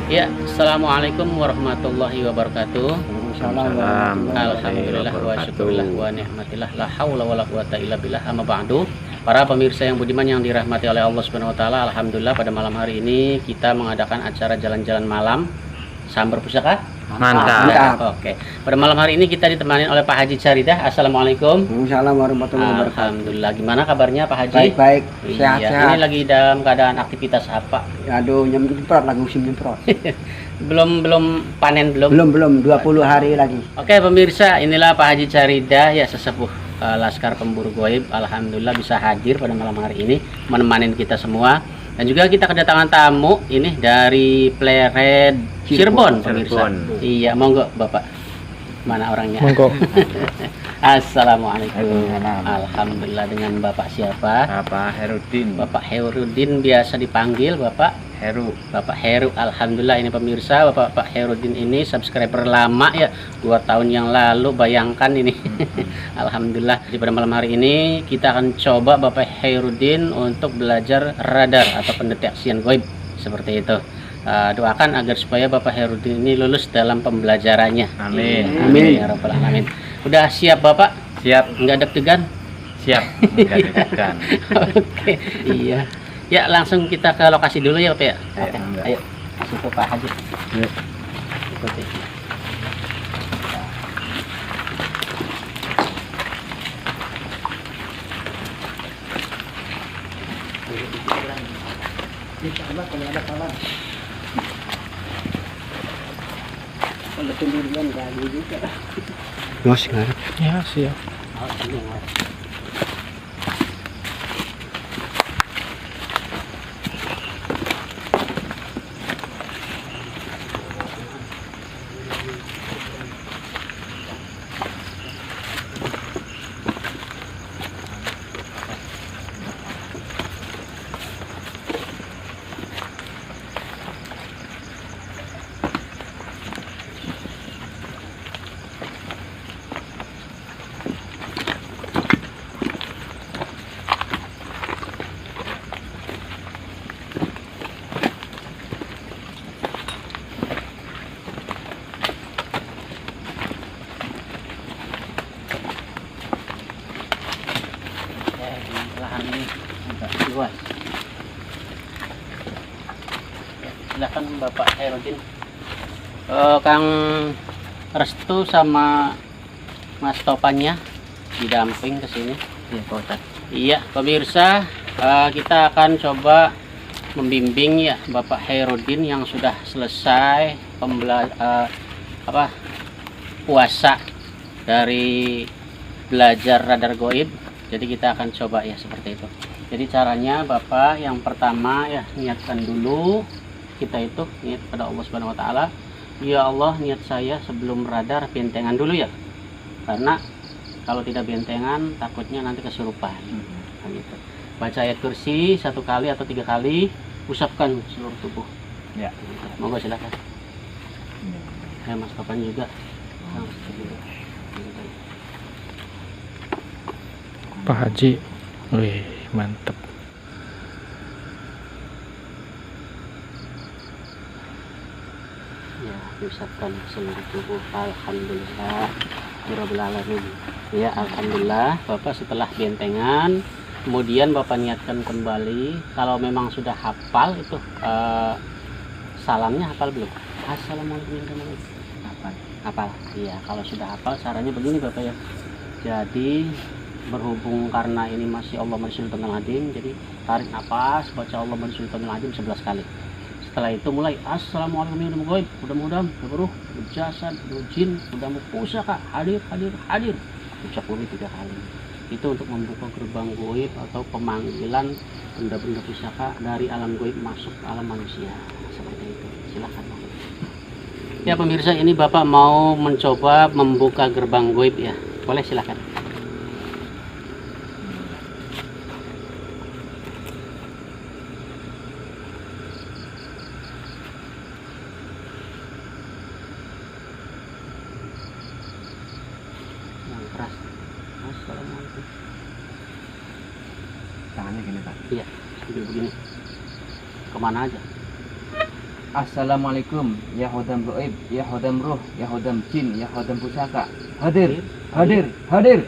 Ya, assalamualaikum warahmatullahi wabarakatuh. Salam. Alhamdulillah wa syukurillah wa ni'matillah la haula wala quwata illa billah amma ba'du. Para pemirsa yang budiman yang dirahmati oleh Allah Subhanahu wa taala, alhamdulillah pada malam hari ini kita mengadakan acara jalan-jalan malam Sambar Pusaka. Mantap. Oke. Pada malam hari ini kita ditemani oleh Pak Haji Caridah. Assalamualaikum. Waalaikumsalam warahmatullahi wabarakatuh. Alhamdulillah. Gimana kabarnya Pak Haji? Baik-baik, Iya, sehat-sehat. ini lagi dalam keadaan aktivitas apa? Aduh, nyemprot lagi musim nyemprot. belum panen belum? Belum 20 hari lagi. Oke pemirsa, inilah Pak Haji Caridah ya, sesepuh Laskar Pemburu Goib. Alhamdulillah bisa hadir pada malam hari ini menemani kita semua. Dan juga kita kedatangan tamu ini dari Pleret Cirebon pemirsa. Iya, monggo Bapak. Mana orangnya? Monggo. Assalamualaikum. Alhamdulillah, dengan Bapak siapa? Bapak Herudin. Bapak Herudin, biasa dipanggil Bapak Heru. Bapak Heru. Alhamdulillah, ini pemirsa, Bapak Herudin ini subscriber lama ya, 2 tahun yang lalu, bayangkan ini. Alhamdulillah. Jadi pada malam hari ini kita akan coba Bapak Herudin untuk belajar radar atau pendeteksian goib seperti itu. Doakan agar supaya Bapak Herudin ini lulus dalam pembelajarannya. Amin. Amin ya rabbal alamin. Udah siap Bapak? Siap. Nggak deg-degan? Siap. Enggak deg-degan. Oke, iya. Ya, langsung kita ke lokasi dulu ya Pak ya. Ayo, Oke, enggak. ayo. Masuk ke Pak Haji. Yuk. Ikuti. Insyaallah kalau ada kawan. Kalau sendirian gak juga. Mas ngarep. Ya, siap. Oh, ini, Mas. Lahan ini agak luas. Ya, silakan Bapak Herudin. Kang Restu sama Mas Topannya didamping ke sini. Iya, Pak Ustadz. Iya, pemirsa, kita akan coba membimbing ya Bapak Herudin yang sudah selesai puasa dari belajar radar goib. Jadi kita akan coba ya seperti itu. Jadi caranya Bapak yang pertama ya, niatkan dulu, kita itu niat pada Allah Subhanahu wa taala. Ya Allah, niat saya sebelum radar bentengan dulu ya. Karena kalau tidak bentengan takutnya nanti kesurupan. Nah, gitu. Baca ayat kursi 1 kali atau 3 kali, usapkan seluruh tubuh. Ya. Monggo silakan. Ya, Mas Topan juga. Pak Haji. Wih, mantep. Ya, diusapkan seluruh tubuh. Alhamdulillah Rabbil alamin. Ya, alhamdulillah. Bapak setelah bentengan, kemudian Bapak niatkan kembali. Kalau memang sudah hafal itu salamnya hafal belum? Assalamualaikum warahmatullahi wabarakatuh. Hafal. Iya, kalau sudah hafal caranya begini Bapak ya. Jadi berhubung karena ini masih Allah Sultanul Adim, jadi tarik nafas, baca Allah Sultanul Adim 11 kali. Setelah itu mulai assalamualaikum warahmatullahi wabarakatuh, mudah-mudahan berberuh jasad jin, mudah pusaka hadir ucap lagi 3 kali. Itu untuk membuka gerbang goib atau pemanggilan benda-benda pusaka dari alam goib masuk ke alam manusia, seperti itu. Silakan. Ya pemirsa, ini Bapak mau mencoba membuka gerbang goib ya, boleh silakan. Keras. Assalamualaikum. Tangannya gini Pak. Iya, sambil begini. Kemana aja? Assalamualaikum ya hodam goib, ya hodam ruh, ya hodam jin, ya hodam pusaka. Hadir, hadir, hadir.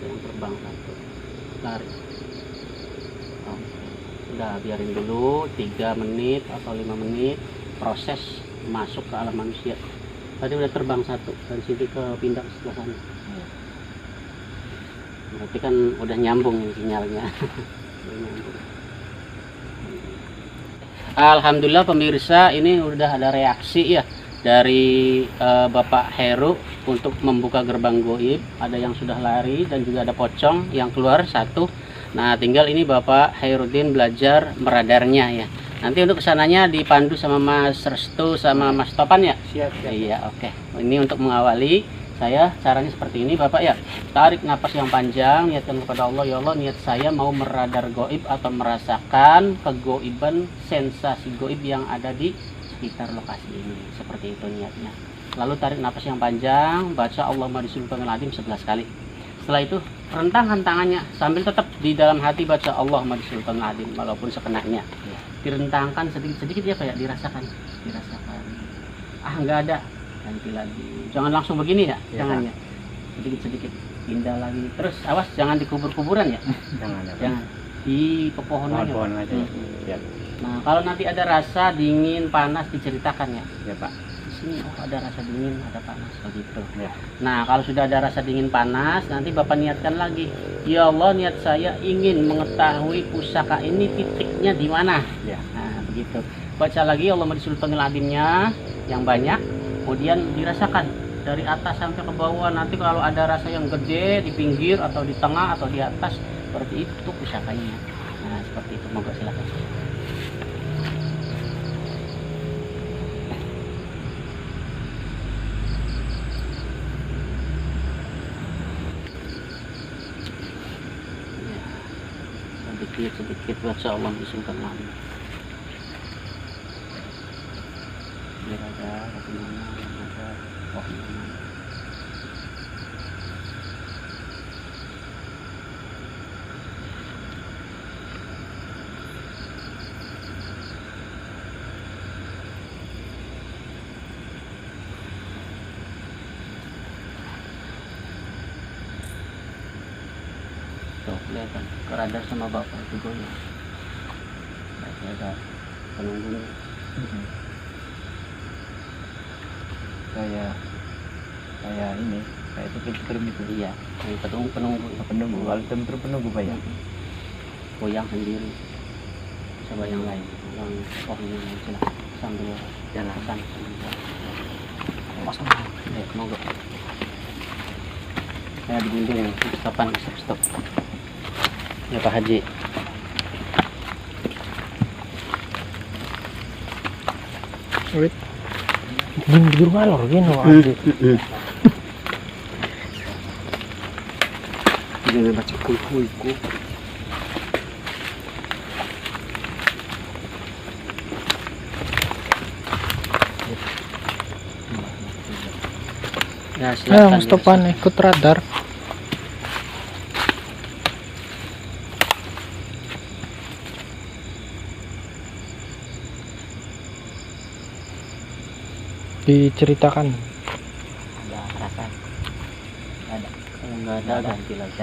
Yang terbang satu. Lari. Oke. Udah biarin dulu 3 menit atau 5 menit proses masuk ke alam manusia. Tadi udah terbang satu dari sini ke pindah ke sebelah sana. Berarti kan udah nyambung sinyalnya. Udah nyambung. Alhamdulillah pemirsa, ini udah ada reaksi ya dari Bapak Heru untuk membuka gerbang goib. Ada yang sudah lari dan juga ada pocong yang keluar satu. Nah tinggal ini Bapak Herudin belajar meradarnya ya. Nanti untuk kesananya dipandu sama Mas Restu sama Mas Topan ya. Siap. Iya, oke. Ini untuk mengawali saya, caranya seperti ini Bapak ya. Tarik napas yang panjang, niatkan kepada Allah, ya Allah niat saya mau meradar goib atau merasakan kegoiban, sensasi goib yang ada di sekitar lokasi ini. Seperti itu niatnya. Lalu tarik napas yang panjang, baca Allahumma bisultanil 11 kali. Setelah itu rentangkan tangannya sambil tetap di dalam hati baca Allahumma bisultanil walaupun sekenanya. Direntangkan sedikit-sedikit ya kayak dirasakan. Nggak ada, ganti lagi. Jangan langsung begini ya, jangan ya. Sedikit-sedikit pindah lagi. Terus awas jangan di kubur-kuburan ya. Jangan. Di pepohonan aja. Pohon aja. Siap. Nah, kalau nanti ada rasa dingin, panas diceritakan ya. Ya, Pak. Di sini ada rasa dingin, ada panas begitu. Ya. Nah, kalau sudah ada rasa dingin panas, nanti Bapak niatkan lagi. Ya Allah, niat saya ingin mengetahui pusaka ini titiknya di mana. Ya. Nah, begitu. Baca lagi Allahumma bisultanil adimnya yang banyak, kemudian dirasakan dari atas sampai ke bawah. Nanti kalau ada rasa yang gede di pinggir atau di tengah atau di atas, seperti itu pusakanya. Nah, seperti itu. Moga silakan. Sedikit baca Allah bisultanil adim. Biar ada bagaimana ada pohon. Tuh kelihatan keradar sama bapak itu goyang. Berarti ada penunggunya. Kayak ini, kayak itu film itu. Iya, ini penunggu. Penunggu, kalau tentu penunggu Pak ya. Goyang sendiri. Coba yang lain, yang pohonnya yang silakan sambil jalan sana. Pasang. Monggo. Saya dibimbing kapan stop. Ya Pak Haji. Wait. Jujur ngalor gini Pak Haji. Jangan baca kuiku. Ya, silakan. Mas Topan ikut radar. Diceritakan. Ada rasa. Ada. Kalau nggak ada ganti lagi.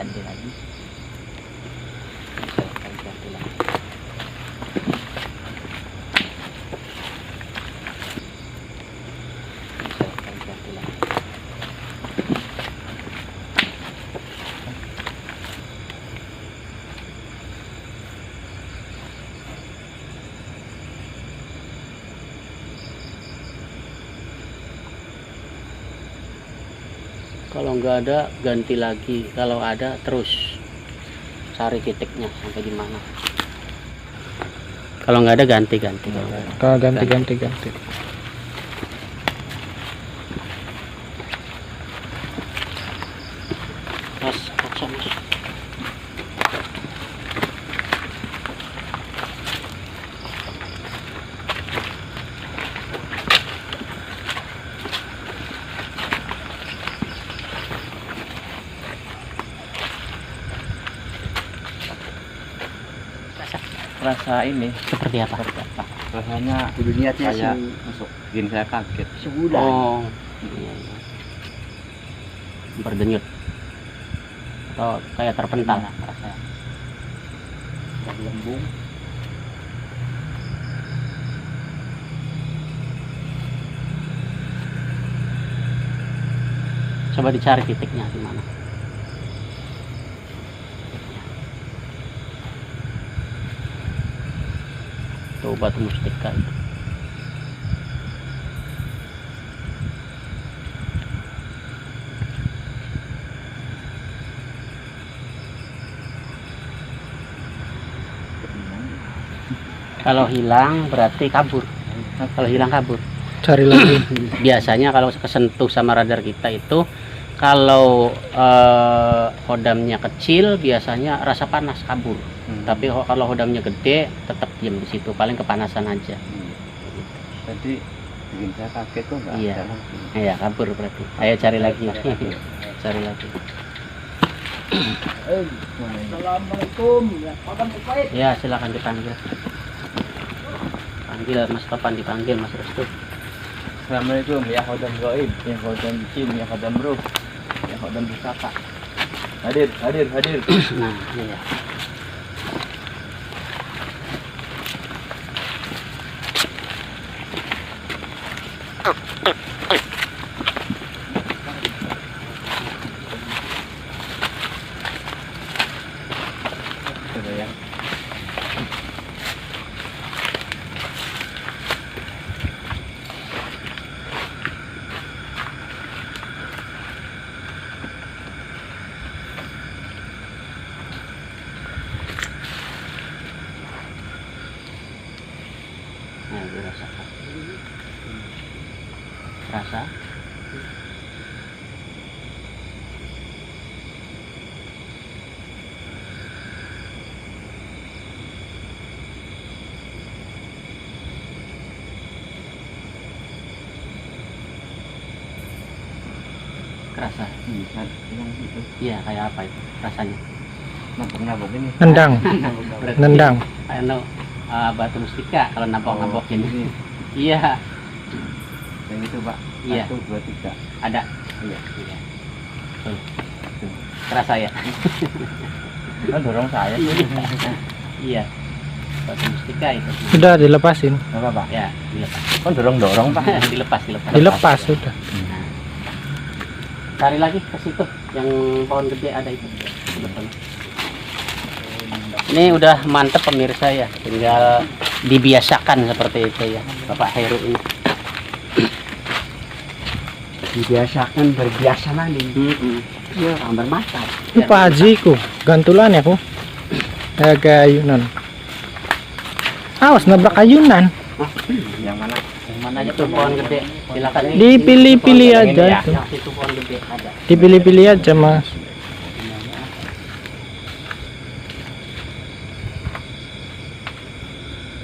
Misalkan ganti lagi. Kalau nggak ada ganti lagi, kalau ada terus cari titiknya sampai di mana. Kalau nggak ada ganti. Ganti. Mas, kaca mas. Rasa ini Seperti apa? Rasanya niatnya Kayak- masuk bikin saya kaget. sebulan. Oh, iya, iya. Berdenyut atau kayak terpental lah rasanya. Dari lembung. Coba dicari titiknya di mana. Tuh batu mustika itu. Kalau hilang berarti kabur. Kalau hilang kabur. Cari lagi. Biasanya kalau kesentuh sama radar kita itu, kalau hodamnya kecil biasanya rasa panas kabur. Tapi kalau hodamnya gede tetap diam di situ, paling kepanasan aja. Tadi bikin saya kaget tuh nggak Iya. ada langsung. Ya kabur berarti. Ayo cari lagi. Cari lagi. Assalamualaikum. Makan Upaid. Ya silakan dipanggil. Panggil Mas Topan, dipanggil Mas Restu. Assalamualaikum ya khodam gaib, ya khodam jin, ya khodam ruh, ya khodam pusaka. Hadir, hadir, hadir. Nah, iya. Coba ya. Nah, dirasakan. Rasa. Kerasa. Yang itu. Iya, kayak apa itu rasanya? Nabok-nabok ini. Nendang, Berarti nendang. anu, batu mustika kalau nabok-nabokin. Ini. Iya, Yang itu, Pak. Iya. 1, 2, 3. ada. Iya. Iya. Tuh. Tuh. Kerasa ya? Kan dorong saya. Iya. Batu mustika itu. Udah dilepasin. Apa, Pak? Ya, dilepas. Kan dorong-dorong, Pak. dilepas, dilepas. Dilepas sudah. Nah. Cari lagi ke situ yang pohon gede ada itu. Betul. Ini udah mantep pemirsa ya, tinggal dibiasakan seperti itu ya, Bapak Heru ini. Dibiasakan berbiasa nanti. Iya, orang bermata. Ini Pak Haji ku, gantulan ya ku. Agak ayunan. Awas nabrak ayunan. Yang mana? Yang mana aja tuh pohon gede? Silakan ini. Dipilih-pilih Pohon aja gede ya. itu. Yang situ pohon gede ada. Dipilih-pilih aja Mas.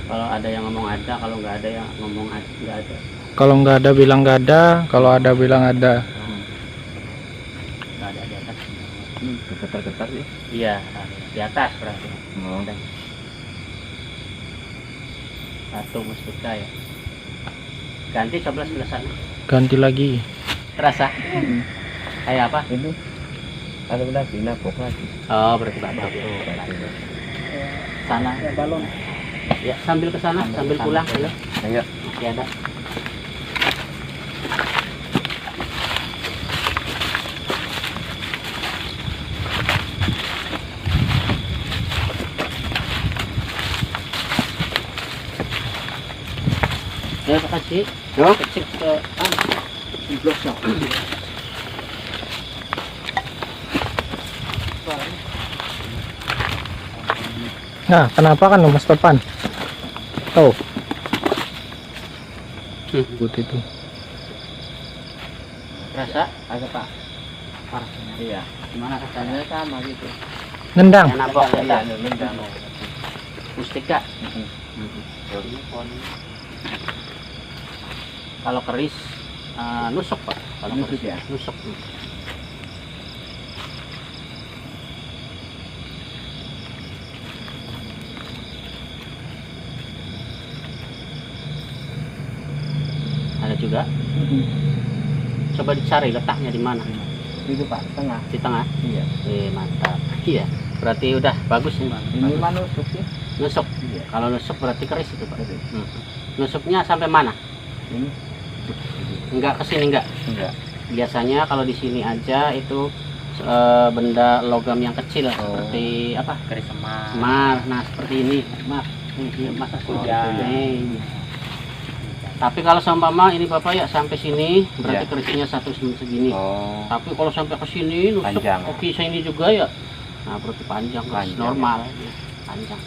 Kalau ada yang ngomong ada, kalau nggak ada yang ngomong nggak ada. Kalau nggak ada bilang nggak ada, kalau ada bilang ada. Nggak ada di atas. Getar-getar sih. Iya, di atas berarti. Oh. Satu mustika ya. Ganti coba sebelah sana. Ganti lagi. Terasa? Kayak apa? Ini ada lagi nabok lagi. Oh, berarti bapak. Sana. Balon. Ya, sambil ke sana, sambil pulang ya. Ayo. Masih ada. Ya, kasih. Ya. Cek ke Blok ya. Nah, kenapa kan Mas Topan? Oh, putih itu. rasa Ada, Pak. parasnya. Iya. Gimana rasanya? Sama gitu. Nendang. Yang nabok ya, Iya, tak? nendang. Mustika. Ini pohon. Kalau keris nusuk Pak. Kalau Nusuk keris ya? Nusuk. juga. Coba dicari letaknya di mana. Itu Pak, tengah. Di tengah. Iya. Mantap. Iya. Berarti udah bagus nih. Ini mana nusuk sih? Nusuk. Iya. Kalau nusuk berarti keris itu Pak. Keris. Nusuknya sampai mana? Ini Enggak ke sini enggak. enggak. Biasanya kalau di sini aja itu benda logam yang kecil seperti apa? Keris emas. Semar. Nah, seperti ini. Maaf. Ini masa sudah. Tapi kalau seumpama ini Bapak ya sampai sini berarti Ya. kerisnya satu segini. Oh. Tapi kalau sampai ke sini nusuk Panjang. kaki saya ini juga ya. Nah, berarti panjang, keris Panjang. normal. Ya. Panjang.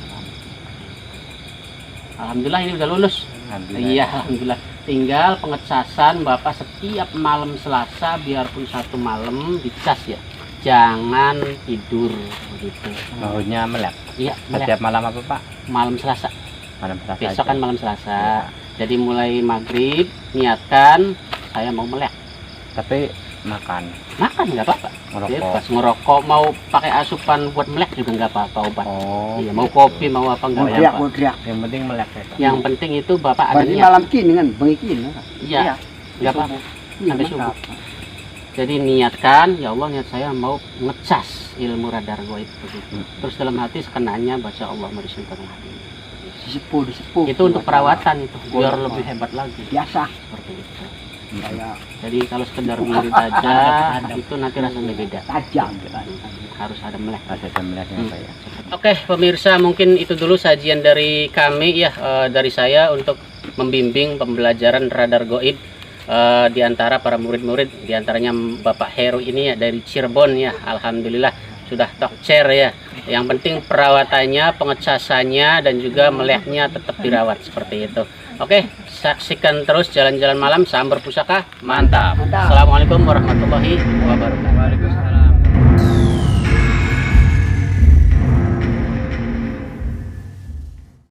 Alhamdulillah ini udah lulus. Alhamdulillah. Iya, alhamdulillah. Tinggal pengecasan Bapak setiap malam Selasa biarpun satu malam dicas ya. Jangan tidur begitu. Maksudnya melek. Iya, Setiap malam apa Pak? malam Selasa. Malam Selasa. Besok aja. kan malam Selasa. Jadi mulai maghrib niatkan saya mau melek. Tapi makan, Makan nggak apa-apa. ngerokok. Bebas ngerokok mau pakai asupan buat melek juga nggak apa-apa obat. Oh. Iya, mau gitu. kopi mau apa nggak Modriak, apa-apa. modriak. Yang penting melek ya. Pak. Yang penting itu Bapak ada Berarti niat. malam kini kan, bengi kini. Iya. Nggak apa-apa. Iya, Sampai mantap. Jadi niatkan, ya Allah niat saya mau ngecas ilmu radar goib begitu. Terus dalam hati sekenanya baca Allah Sultanul Hadim. Disepuh. Itu untuk perawatan itu biar lebih hebat lagi. Biasa. Seperti itu. Kayak Jadi kalau sekedar wirid aja itu nanti rasanya beda. tajam. Harus ada melek. Ada meleknya Pak ya. Oke pemirsa, mungkin itu dulu sajian dari kami ya, dari saya untuk membimbing pembelajaran radar goib di antara para murid-murid, di antaranya Bapak Heru ini ya dari Cirebon ya. Alhamdulillah sudah tokcer ya. Yang penting perawatannya, pengecasannya dan juga meleknya tetap dirawat seperti itu. Oke, saksikan terus Jalan-Jalan Malam Sambar Pusaka. Mantap. Mantap. Assalamualaikum warahmatullahi wabarakatuh. Waalaikumsalam.